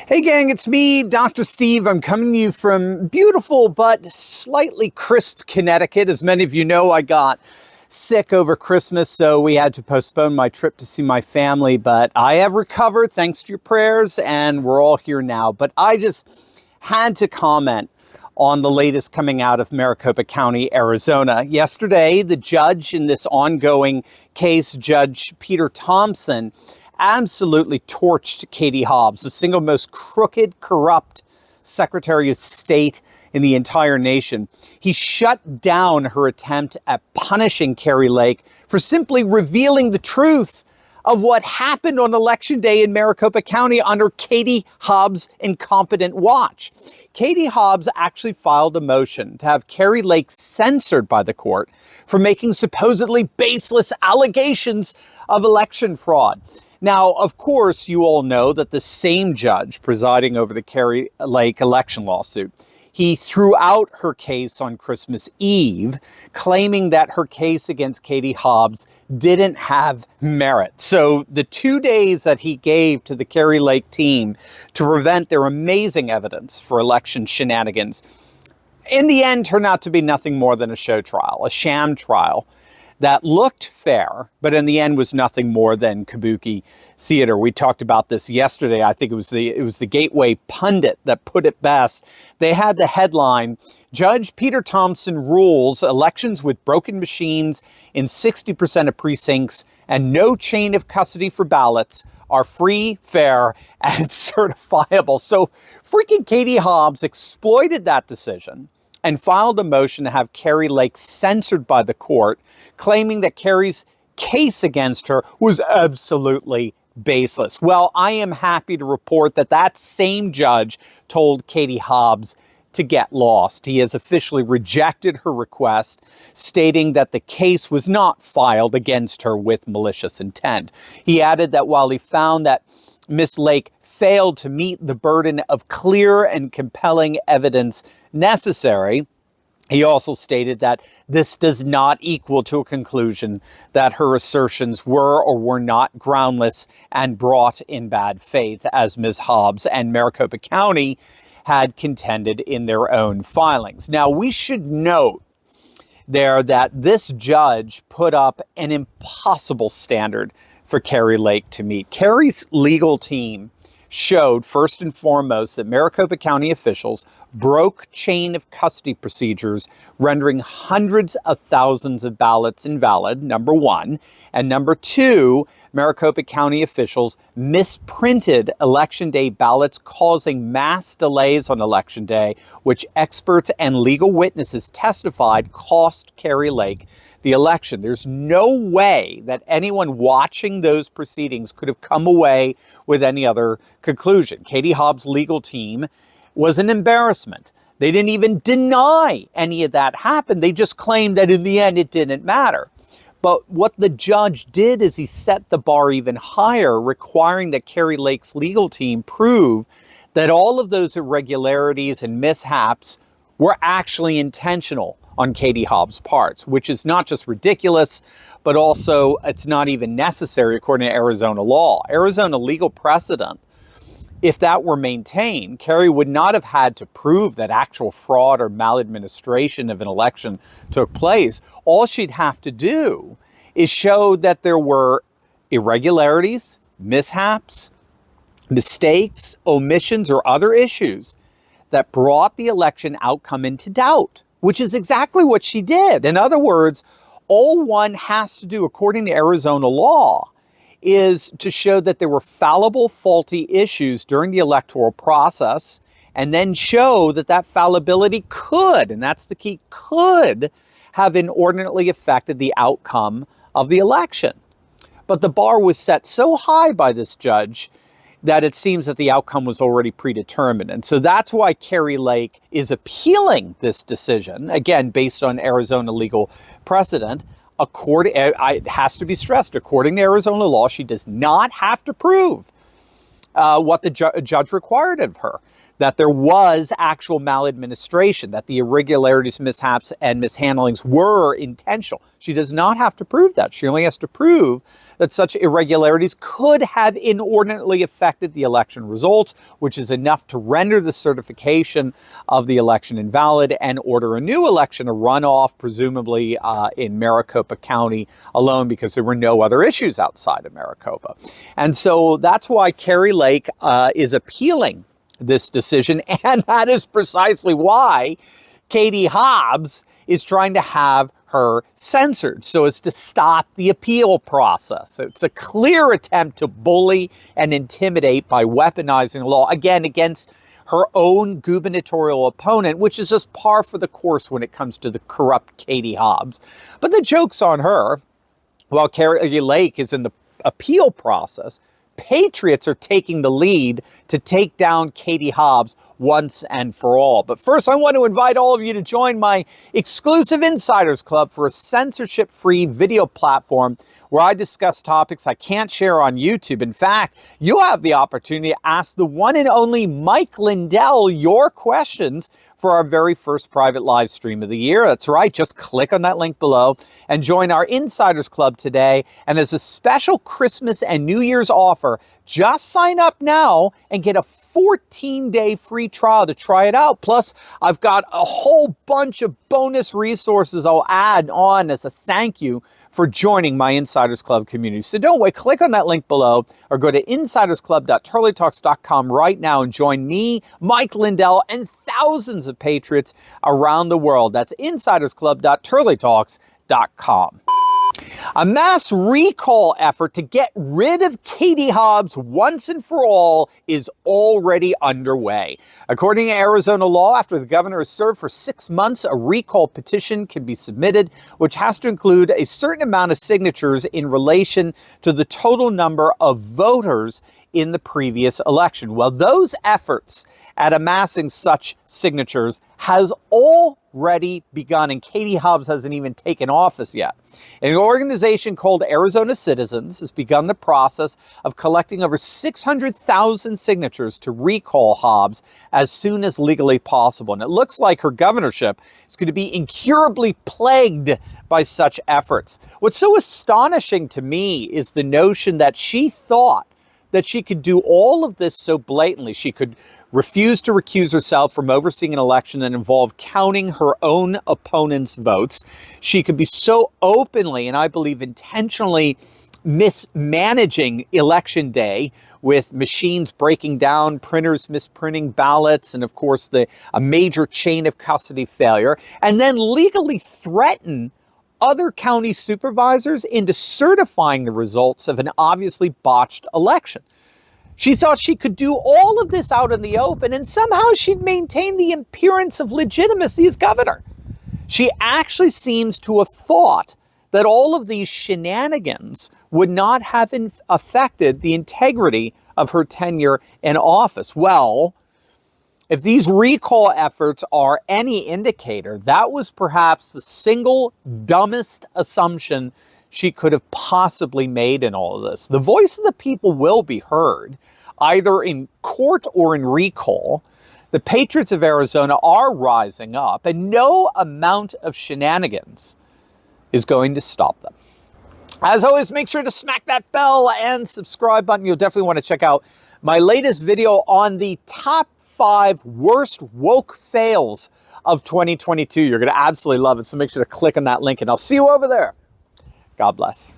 Hey gang, it's me, Dr. Steve. I'm coming to you from beautiful but slightly crisp Connecticut. As many of you know, I got sick over Christmas, so we had to postpone my trip to see my family, but I have recovered thanks to your prayers and we're all here now. But I just had to comment on the latest coming out of Maricopa County, Arizona. Yesterday, the judge in this ongoing case, Judge Peter Thompson, absolutely torched Katie Hobbs, the single most crooked, corrupt Secretary of State in the entire nation. He shut down her attempt at punishing Kari Lake for simply revealing the truth of what happened on Election Day in Maricopa County under Katie Hobbs' incompetent watch. Katie Hobbs actually filed a motion to have Kari Lake censored by the court for making supposedly baseless allegations of election fraud. Now, of course, you all know that the same judge presiding over the Kari Lake election lawsuit, he threw out her case on Christmas Eve, claiming that her case against Katie Hobbs didn't have merit. So the 2 days that he gave to the Kari Lake team to prevent their amazing evidence for election shenanigans, in the end turned out to be nothing more than a show trial, a sham trial that looked fair, but in the end was nothing more than kabuki theater. We talked about this yesterday. I think it was the Gateway Pundit that put it best. They had the headline, Judge Peter Thompson rules elections with broken machines in 60% of precincts and no chain of custody for ballots are free, fair, and certifiable. So freaking Katie Hobbs exploited that decision and filed a motion to have Kari Lake censored by the court, claiming that Kari's case against her was absolutely baseless. Well, I am happy to report that that same judge told Katie Hobbs to get lost. He has officially rejected her request, stating that the case was not filed against her with malicious intent. He added that while he found that Miss Lake failed to meet the burden of clear and compelling evidence necessary, he also stated that this does not equal to a conclusion that her assertions were or were not groundless and brought in bad faith, as Ms. Hobbs and Maricopa County had contended in their own filings. Now, we should note there that this judge put up an impossible standard for Kari Lake to meet. Kari's legal team showed, first and foremost, that Maricopa County officials broke chain of custody procedures, rendering hundreds of thousands of ballots invalid, number one. And number two, Maricopa County officials misprinted Election Day ballots, causing mass delays on Election Day, which experts and legal witnesses testified cost Kari Lake the election. There's no way that anyone watching those proceedings could have come away with any other conclusion. Katie Hobbs' legal team was an embarrassment. They didn't even deny any of that happened. They just claimed that in the end it didn't matter. But what the judge did is he set the bar even higher, requiring that Kari Lake's legal team prove that all of those irregularities and mishaps were actually intentional on Katie Hobbs' parts, which is not just ridiculous, but also it's not even necessary according to Arizona law. Arizona legal precedent, if that were maintained, Kari would not have had to prove that actual fraud or maladministration of an election took place. All she'd have to do is show that there were irregularities, mishaps, mistakes, omissions, or other issues that brought the election outcome into doubt, which is exactly what she did. In other words, all one has to do, according to Arizona law, is to show that there were fallible, faulty issues during the electoral process, and then show that that fallibility could, and that's the key, could have inordinately affected the outcome of the election. But the bar was set so high by this judge that it seems that the outcome was already predetermined. And so that's why Kari Lake is appealing this decision, again, based on Arizona legal precedent. It has to be stressed, according to Arizona law, she does not have to prove what the judge required of her. that there was actual maladministration, that the irregularities, mishaps, and mishandlings were intentional. She does not have to prove that. She only has to prove that such irregularities could have inordinately affected the election results, which is enough to render the certification of the election invalid and order a new election, a runoff, presumably in Maricopa County alone, because there were no other issues outside of Maricopa. And so that's why Kari Lake is appealing this decision, and that is precisely why Katie Hobbs is trying to have her censored so as to stop the appeal process. It's a clear attempt to bully and intimidate by weaponizing law, again, against her own gubernatorial opponent, which is just par for the course when it comes to the corrupt Katie Hobbs. But the joke's on her. While Kari Lake is in the appeal process, patriots are taking the lead to take down Katie Hobbs once and for all. But first, I want to invite all of you to join my exclusive Insiders Club for a censorship-free video platform where I discuss topics I can't share on YouTube. In fact, you'll have the opportunity to ask the one and only Mike Lindell your questions for our very first private live stream of the year. That's right, just click on that link below and join our Insiders Club today. And as a special Christmas and New Year's offer, just sign up now and get a 14-day free trial to try it out. Plus, I've got a whole bunch of bonus resources I'll add on as a thank you for joining my Insiders Club community. So don't wait, click on that link below or go to insidersclub.turleytalks.com right now and join me, Mike Lindell, and thousands of patriots around the world. That's insidersclub.turleytalks.com. A mass recall effort to get rid of Katie Hobbs once and for all is already underway. According to Arizona law, after the governor is served for 6 months, a recall petition can be submitted, which has to include a certain amount of signatures in relation to the total number of voters in the previous election. Well, those efforts at amassing such signatures has already begun, and Katie Hobbs hasn't even taken office yet. An organization called Arizona Citizens has begun the process of collecting over 600,000 signatures to recall Hobbs as soon as legally possible. And it looks like her governorship is going to be incurably plagued by such efforts. What's so astonishing to me is the notion that she thought that she could do all of this so blatantly. She could refuse to recuse herself from overseeing an election that involved counting her own opponent's votes. She could be so openly, and I believe intentionally, mismanaging election day with machines breaking down, printers misprinting ballots, and of course a major chain of custody failure, and then legally threaten other county supervisors into certifying the results of an obviously botched election. She thought she could do all of this out in the open, and somehow she'd maintain the appearance of legitimacy as governor. She actually seems to have thought that all of these shenanigans would not have affected the integrity of her tenure in office. Well, if these recall efforts are any indicator, that was perhaps the single dumbest assumption she could have possibly made in all of this. The voice of the people will be heard, either in court or in recall. The patriots of Arizona are rising up, and no amount of shenanigans is going to stop them. As always, make sure to smack that bell and subscribe button. You'll definitely want to check out my latest video on the top 5 worst woke fails of 2022. You're going to absolutely love it. So make sure to click on that link, and I'll see you over there. God bless.